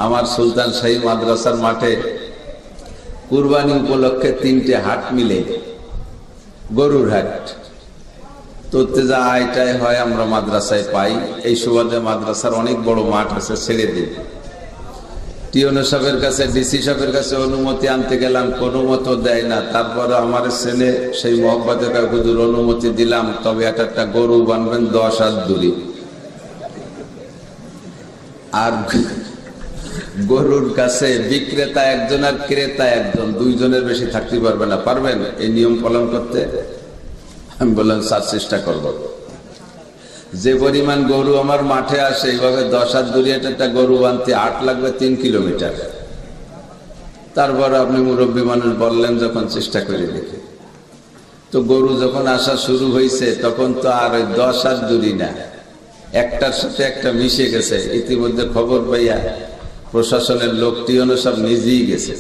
আমার সুলতান শাহী মাদ্রাসার মাঠে কুরবানি উপলক্ষে 3টে হাট মিলে, গরুর হাট। তোতে যা আয়টাই হয় আমরা মাদ্রাসায় পাই। এই সুবাদে মাদ্রাসার অনেক বড় মাঠ আছে, ছেড়ে দিই। টিওনো সাহেবের কাছে, ডিসি সাহেবের কাছে অনুমতি আনতে গেলাম, কোনো মতো দেয় না। তারপরে আমার ছেলে সেই মহব্বতে হুজুর অনুমতি দিলাম, তবে একটা গরু বানবেন 10 হাত দূরে। আর গরুর কাছে বিক্রেতা একজন আর ক্রেতা একজন, 2 জনের বেশি থাকতে পারবে না। পারবেন এই নিয়ম পালন করতে? আমি বললাম স্যার চেষ্টা করব। যে পরিমাণ গরু আমার মাঠে আসে, এইভাবে 10 হাত দূরে একটা গরু বানতে 8 লাগবে 3 কিলোমিটার। তারপর আপনি মুরব্বী মানুষ বললেন যখন, চেষ্টা করে দেখে। তো গরু যখন আসা শুরু হয়েছে তখন তো আর 10 হাত দূরে না, একটার সাথে একটা মিশে গেছে। ইতিমধ্যে খবর পাইয়া প্রশাসনের লোকটিও সব নিজেই গেছে,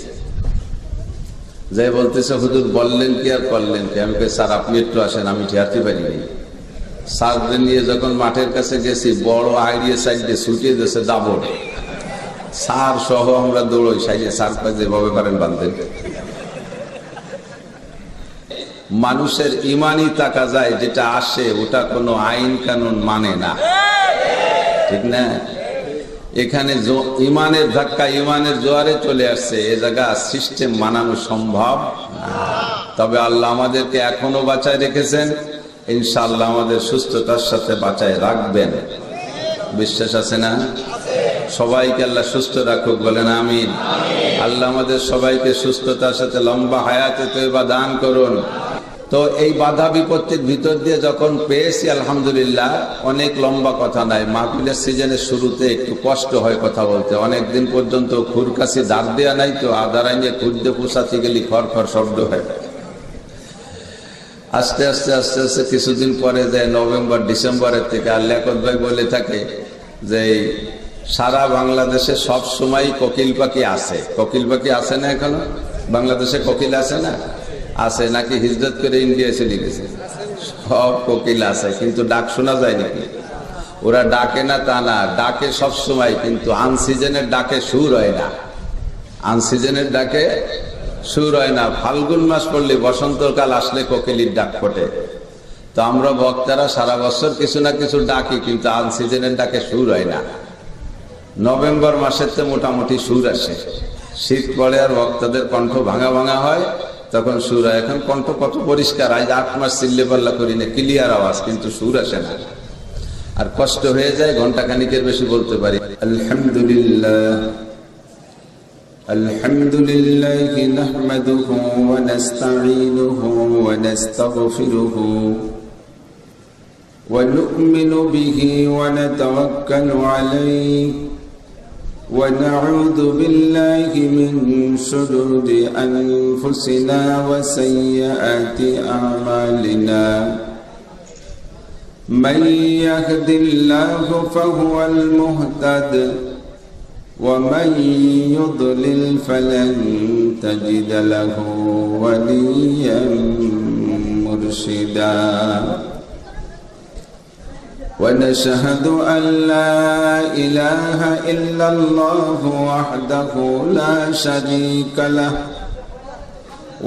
যাই বলতেছে হুজুর বললেন কি আর করলেন কি? আমি কই স্যার আপনি একটু আসেন, আমি ঠিয়াতে পারিনি। স্যারকে নিয়ে যখন মাঠের কাছে গেছি, বড় আইডিয়া সাইডে ছুটিয়ে দিয়েছে দাবড়। স্যার সহ আমরা দৌড়ই সাইডে, স্যার যেভাবে পারেন বাঁধবেন। মানুষের ইমানই তাকা যায়, যেটা আসে ওটা কোনো আইন কানুন মানে না, ঠিক না? এখানে ইমানের ধাক্কা, ইমানের জোয়ারে চলে আসছে, এ জায়গা সিস্টেম মানানো সম্ভব না। তবে আল্লাহ আমাদেরকে এখনো বাঁচায় রেখেছেন, ইনশাআল্লাহ আমাদের সুস্থতার সাথে বাঁচায় রাখবেন। বিশ্বাস আছে না? সবাইকে আল্লাহ সুস্থ রাখুক, বলেন আমিন। আল্লাহ আমাদের সবাইকে সুস্থতার সাথে লম্বা হায়াতে তয়বা দান করুন। তো এই বাধা বিপত্তির ভিতর দিয়ে যখন পেয়েছি, আলহামদুলিল্লাহ, অনেক লম্বা কথা নাই। মাহফিলের সিজনের শুরুতে একটু কষ্ট হয় কথা বলতে। অনেকদিন পর্যন্ত খুরকাশি দাঁড় দেওয়া নাই, তো আদারাই নিয়ে খুঁজতে পোষাতে গেলে খড় খড় শব্দ হয়। আস্তে আস্তে আস্তে আস্তে কিছুদিন পরে যায় নভেম্বর ডিসেম্বরের থেকে, আর লেখক ভাই বলে থাকে যে সারা বাংলাদেশে সব সময় কোকিল পাখি আছে। কোকিল পাখি আছে না এখনো? বাংলাদেশে কোকিল আছে না? আছে নাকি হিজরত করে ইন্ডিয়া চলে গেছে? সব কোকিল আছে, কিন্তু ডাক শোনা যায় নাকি? ওরা ডাকে না তা না, ডাকে সব সময়, কিন্তু আনসিজনের ডাকে সুর হয় না। আনসিজনের ডাকে সুর হয় না। ফাল্গুন মাস পড়লে, বসন্তকাল আসলে কোকিলির ডাক ফোটে। তো আমরা বক্তারা সারা বছর কিছু না কিছু ডাকি, কিন্তু আনসিজনের ডাকে সুর হয় না। নভেম্বর মাসেতে মোটামুটি সুর আসে। শীত পড়ে আর বক্তাদের কণ্ঠ ভাঙা ভাঙা হয়, তখন সুর হয়। এখন কণ্ঠ কত পরিষ্কার, আজ 8 মাস চিল্লে পাল্লা করি না, ক্লিয়ার আওয়াজ, কিন্তু সুর আসে না। আর কষ্ট হয়ে যায়, ঘন্টা খানিকের বেশি বলতে পারি আলহামদুলিল্লাহ। আলহামদুলিল্লাহি নাহমাদুহু ওয়া নাস্তাঈনুহু ওয়া নাস্তাগফিরুহু ওয়া নু'মিনু বিহি ওয়া নাতাওয়াক্কালু আলাইহি ওয়া নাউযু বিল্লাহি মিন শুরুরি আনফুসিনা ওয়া সাইয়্যাতি আ'মালিনা। মান ইয়াহদিল্লাহু ফাহুয়াল মুহতাদ ومن يضلل فلن تجد له وليا مرشدا. ونشهد أن لا إله إلا الله وحده لا شريك له.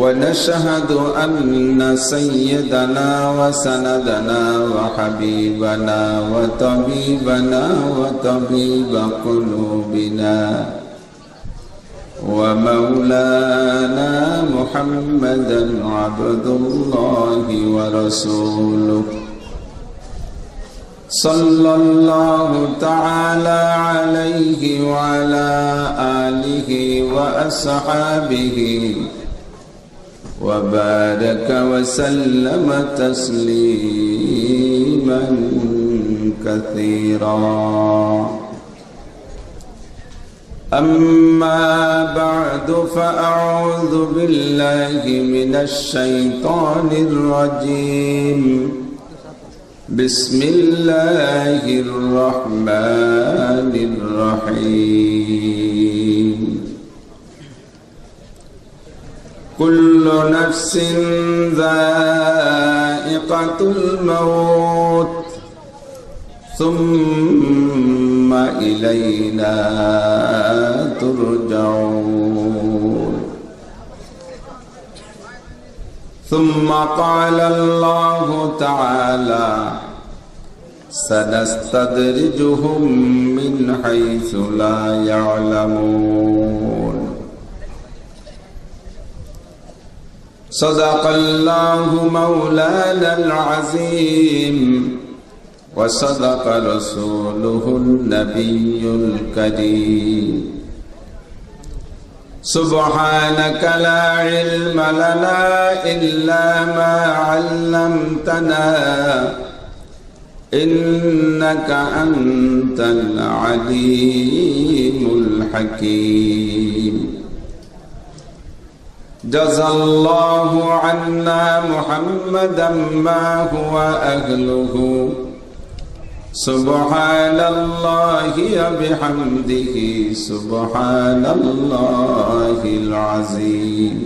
ونشهد أن سيدنا وسندنا وحبيبنا وطبيبنا وطبيب قلوبنا ومولانا محمدا عبد الله ورسوله صلى الله تعالى عليه وعلى آله وأصحابه وبارك وسلم تسليما كثيرا. أما بعد فأعوذ بالله من الشيطان الرجيم. بسم الله الرحمن الرحيم. كل نفس ذائقة الموت ثم إلينا ترجعون ثم قال الله تعالى سنستدرجهم من حيث لا يعلمون صدق الله مولانا العظيم وصدق رسوله النبي الكريم سبحانك لا علم لنا إلا ما علمتنا إنك أنت العليم الحكيم جزى الله عنا محمدا ما هو أهله سبحان الله وبحمده سبحان الله العظيم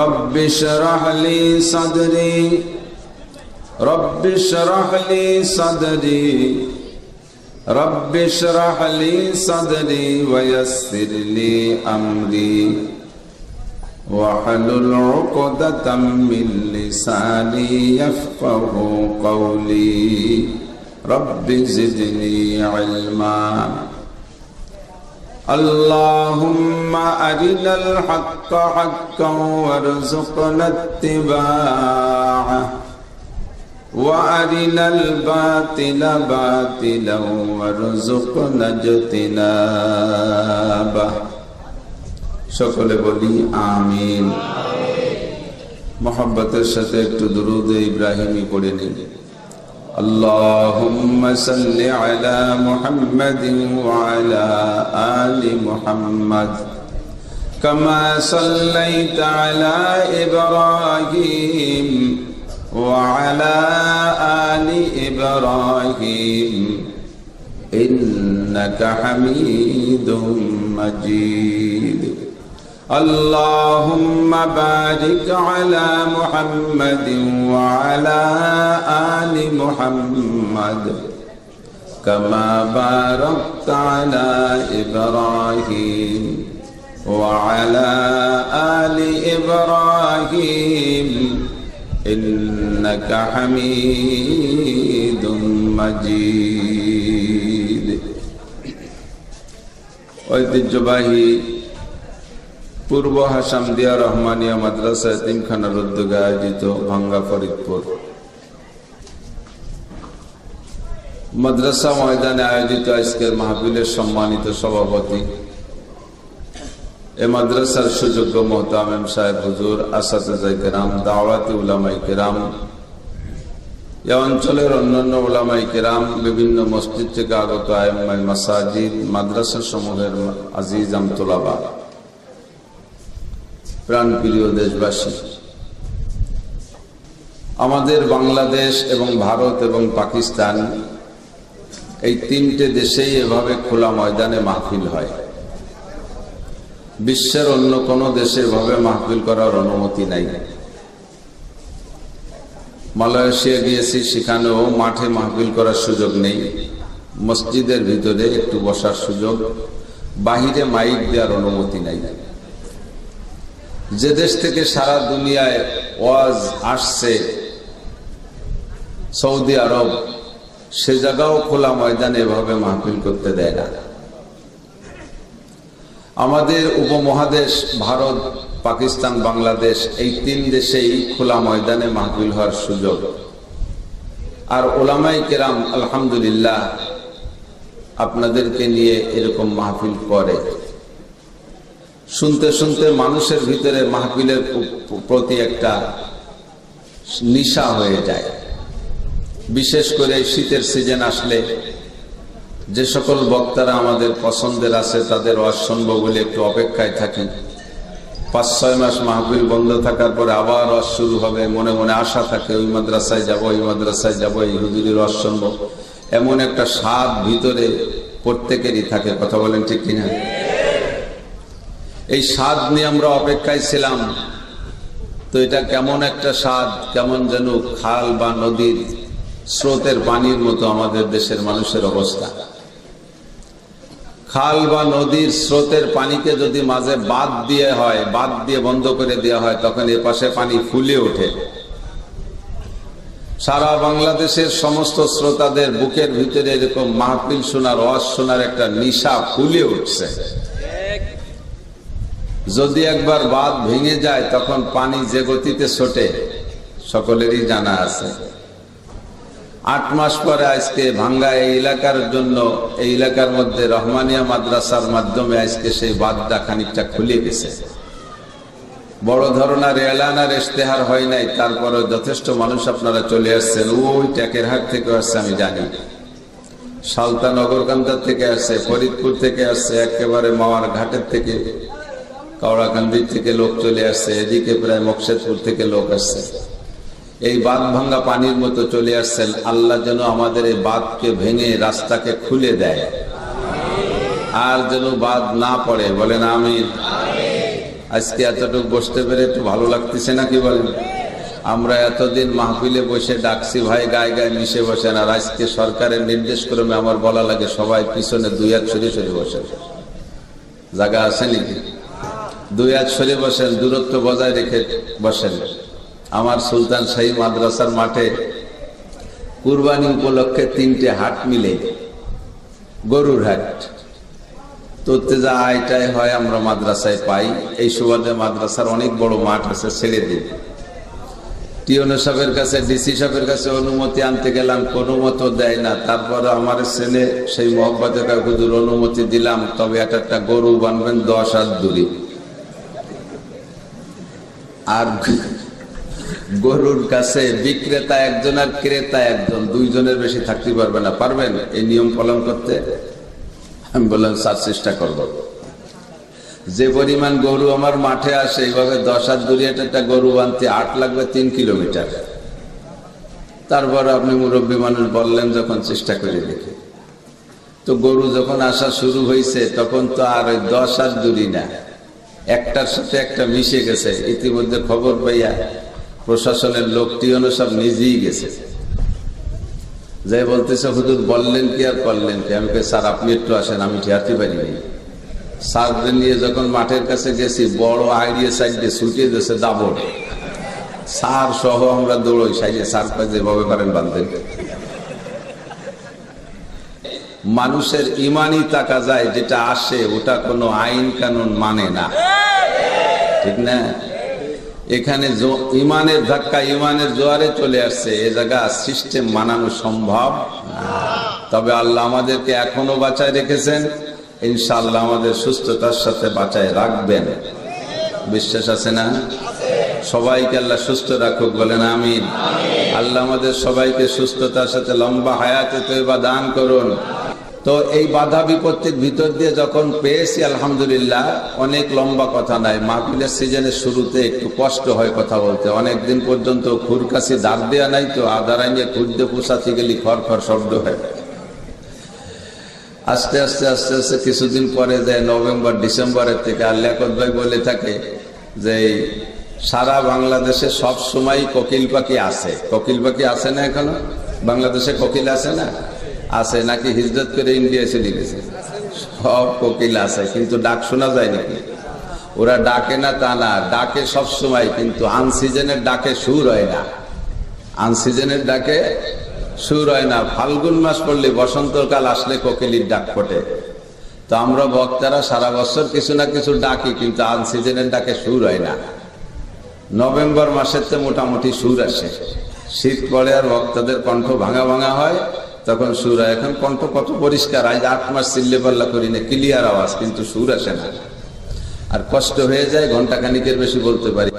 رب اشرح لي صدري رب اشرح لي صدري رب اشرح لي صدري ويسر لي أمري واحلل عقدة من لساني يفقه قولي رب زدني علما اللهم أرنا الحق حقا وارزقنا اتباعه وأرنا الباطل باطلا وارزقنا اجتنابه সকলে বলি আমিন। মোহাব্বতের সাথে একটু দুরূদ ইব্রাহিমি পড়ে নিন। আল্লাহুম্মা সাল্লি আলা মুহাম্মাদিন ওয়া আলা আলি মুহাম্মাদ কামা সাল্লাইতা আলা ইব্রাহিম ওয়া আলা আলি ইব্রাহিম ইন্নাকা হামিদুম মাজিদ اللهم بارك على محمد وعلى آل محمد كما باركت على إبراهيم وعلى آل إبراهيم إنك حميد مجيد ঐতিহ্যবাহী পূর্ব হাসামদিয়া রহমানিয়া মাদ্রাসা এতিমখানার উদ্যোগে আয়োজিত ভাঙ্গা ফরিদপুর মাদ্রাসা ময়দানে আয়োজিত আজকের মাহফিলের সম্মানিত সভাপতি এ মাদ্রাসার সুযোগ্য মোহতামিম সাহেব হুজুর, আসাতিজায়ে কেরাম, দাওয়াতি উলামায়ে কেরাম, এ অঞ্চলের অন্যান্য উলামায়ে কেরাম, বিভিন্ন মসজিদ থেকে আগত আইম্মায়ে মাসাজিদ, মাদ্রাসা সমূহের আজিজ আমতোলাবা, প্রাণপ্রিয় দেশবাসী, আমাদের বাংলাদেশ এবং ভারত এবং পাকিস্তান এই তিনটে দেশেই এভাবে খোলা ময়দানে মাহফিল হয়। বিশ্বের অন্য কোনো দেশে এভাবে মাহফিল করার অনুমতি নাই। মালয়েশিয়া গিয়েছি, সেখানেও মাঠে মাহফিল করার সুযোগ নেই, মসজিদের ভিতরে একটু বসার সুযোগ, বাহিরে মাইক দেওয়ার অনুমতি নাই। যে দেশ থেকে সারা দুনিয়ায় ওয়াজ আসছে, সৌদি আরব, সে জায়গাও খোলা ময়দানে এভাবে মাহফিল করতে দেয় না। আমাদের উপমহাদেশ ভারত, পাকিস্তান, বাংলাদেশ এই তিন দেশেই খোলা ময়দানে মাহফিল হওয়ার সুযোগ। আর ওলামায়ে কেরাম আলহামদুলিল্লাহ আপনাদেরকে নিয়ে এরকম মাহফিল করে। শুনতে শুনতে মানুষের ভিতরে মাহফিলের প্রতি একটা নিশা হয়ে যায়। বিশেষ করে শীতের সিজন আসলে যে সকল বক্তারা আমাদের পছন্দের আছে তাদের ওয়াজ শুনবো বলে একটু অপেক্ষায় থাকি। ৫-৬ মাস মাহফিল বন্ধ থাকার পরে আবার ওয়াজ শুরু হবে, মনে মনে আশা থাকে ওই মাদ্রাসায় যাব, ওই মাদ্রাসায় যাব, এই হুজুরের ওয়াজ শুনবো, এমন একটা স্বাদ ভিতরে প্রত্যেকেরই থাকে। কথা বলেন ঠিক কিনা? এই স্বাদ নিয়ে আমরা অপেক্ষায় ছিলাম। তো এটা কেমন একটা স্বাদ, কেমন যেন খাল বা নদীর স্রোতের পানির মতো আমাদের দেশের মানুষের অবস্থা। খাল বা নদীর স্রোতের পানিকে যদি মাঝে বাঁধ দিয়ে হয়, বাঁধ দিয়ে বন্ধ করে দেওয়া হয়, তখন এ পাশে পানি ফুলে ওঠে। সারা বাংলাদেশের সমস্ত শ্রোতাদের বুকের ভিতরে এরকম মাহফিল শোনার, ওয়াজ শোনার একটা নিশা ফুলে উঠছে। যদি একবার বাঁধ ভেঙে যায় তখন পানি যে গতিতে ছোটে সকলেরই জানা আছে। 8 মাস পরে আজকে ভাঙ্গা এই এলাকার জন্য, এই এলাকার মধ্যে রহমানিয়া মাদ্রাসার মাধ্যমে আজকে সেই বাঁধটা খানিকটা খুলে গেছে। বড় ধরনের এলান আর ইশতেহার হয় নাই, তারপরে যথেষ্ট মানুষ আপনারা চলে আসছেন। ওই টেকেরহাট থেকে আসছে আমি জানি, সালতা নগরকান্দা থেকে আসছে, ফরিদপুর থেকে আসছে, একেবারে মাওয়ার ঘাটের থেকে, কাওড়াকান্দির থেকে লোক চলে আসছে, এদিকে প্রায় মকসেদপুর থেকে লোক আসছে। এই বাঁধ ভাঙ্গা পানির মতো চলে আসছেন। আল্লাহ যেন আমাদের এই বাঁধকে ভেঙে রাস্তাকে খুলে দেয়, আর যেন বাঁধ না পড়ে। বলেন আমিন। আজকে এতটুকু বসতে পেরে একটু ভালো লাগতেছে না কি বলেন? আমরা এতদিন মাহফিলে বসে ডাকছি ভাই, গায়ে গায়ে মিশে বসেন, আর আজকে সরকারের নির্দেশ ক্রমে আমার বলা লাগে সবাই পিছনে 2 হাত সরে সরে বসেন। জায়গা আছে নাকি? 2 হাত সরে বসেন, দূরত্ব বজায় রেখে বসেন। আমার সুলতান শাহী মাদ্রাসার মাঠে কুরবানি উপলক্ষে 3টে হাট মিলে, গরুর হাট, তোতে যা আয়টাই হয় আমরা মাদ্রাসায় পাই। এই সুবাদে মাদ্রাসার অনেক বড় মাঠ আছে, ছেড়ে দিই। টিওনো সাহেবের কাছে, ডিসি সাহেবের কাছে অনুমতি আনতে গেলাম, কোনো মতো দেয় না। তারপরে আমার ছেলে সেই মহব্বতে হুজুর অনুমতি দিলাম, তবে একটা গরু বানবেন 10 হাত দূরে। আর গরুর কাছে বিক্রেতা একজন আর ক্রেতা একজন, 2 জনের বেশি থাকতে পারবে না। পারবেন এই নিয়ম পালন করতে? আমি বললাম স্যার চেষ্টা করব। যে পরিমাণ গরু আমার মাঠে আসে, এইভাবে 10 হাত দূরে একটা গরু বানতে 8 লাগবে 3 কিলোমিটার। তারপর আপনি মুরব্বী মানুষ বললেন যখন, চেষ্টা করে দেখি। তো গরু যখন আসা শুরু হয়েছে তখন তো আর 10 হাত দূরে না, একটার সাথে একটা মিশে গেছে। ইতিমধ্যে খবর পাইয়া প্রশাসনের লোকটি সব নিজেই গেছে, যাই বলতেছে হুজুর বললেন কি আর করলেন কি? আমি কই স্যার আপনি একটু আসেন, আমি ঠিয়াতে পারি নাই। স্যারকে নিয়ে যখন মাঠের কাছে গেছি, বড় আইডিয়া সাইডে ছুটিয়ে দিয়েছে দাবড়, স্যার সহ আমরা দৌড়ই সাইডে। স্যার পাই যেভাবে পারেন বাঁধবেন। মানুষের ইমানই টাকা যায়, যেটা আসে ওটা কোনো আইন কানুন মানে না, ঠিক না? এখানে ইমানের ধাক্কা, ইমানের জোয়ারে চলে আসছে, এ জায়গা সিস্টেম মানানো সম্ভব না। তবে আল্লাহ আমাদেরকে এখনো বাঁচায় রেখেছেন, ইনশাআল্লাহ আমাদের সুস্থতার সাথে বাঁচায় রাখবেন। বিশ্বাস আছে না? সবাইকে আল্লাহ সুস্থ রাখুক, বলেন আমিন। আল্লাহ আমাদের সবাইকে সুস্থতার সাথে লম্বা হায়াতে তয়বা দান করুন। তো এই বাধা বিপত্তির ভিতর দিয়ে যখন পেয়েছি আলহামদুলিল্লাহ, অনেক লম্বা কথা নাই। মাহফিলের সিজনের শুরুতে একটু কষ্ট হয় কথা বলতে, অনেকদিন পর্যন্ত খুরকাশি দাঁড় দেওয়া নাই, তো আদারাই নিয়ে খুঁজতে পোষাতে গেলে খড় খড় শব্দ হয়। আস্তে আস্তে আস্তে আস্তে কিছুদিন পরে যায় নভেম্বর ডিসেম্বরের থেকে, আর লেখক ভাই বলে থাকে যে সারা বাংলাদেশে সব সময় কোকিল পাখি আছে। কোকিল পাখি আছে না এখনো? বাংলাদেশে কোকিল আছে না? আছে নাকি হিজরত করে ইন্ডিয়া চলে গেছে? সব কোকিল আছে, কিন্তু ডাক শোনা যায় নাকি? ওরা ডাকে না তা না, ডাকে সব সময়, কিন্তু আনসিজনের ডাকে সুর হয় না। আনসিজনের ডাকে সুর হয় না। ফাল্গুন মাস পড়লে, বসন্তকাল আসলে কোকিলির ডাক ফোটে। তো আমরা বক্তারা সারা বছর কিছু না কিছু ডাকি, কিন্তু আনসিজনের ডাকে সুর হয় না। নভেম্বর মাসের মোটামুটি সুর আসে। শীত পড়ে আর বক্তাদের কণ্ঠ ভাঙা ভাঙা হয়, তখন সুর হয়। এখন কণ্ঠ কত পরিষ্কার, আজ 8 মাস চিল্লে পাল্লা করি না, ক্লিয়ার আওয়াজ, কিন্তু সুর আসে না। আর কষ্ট হয়ে যায়, ঘন্টা খানিকের বেশি বলতে পারি।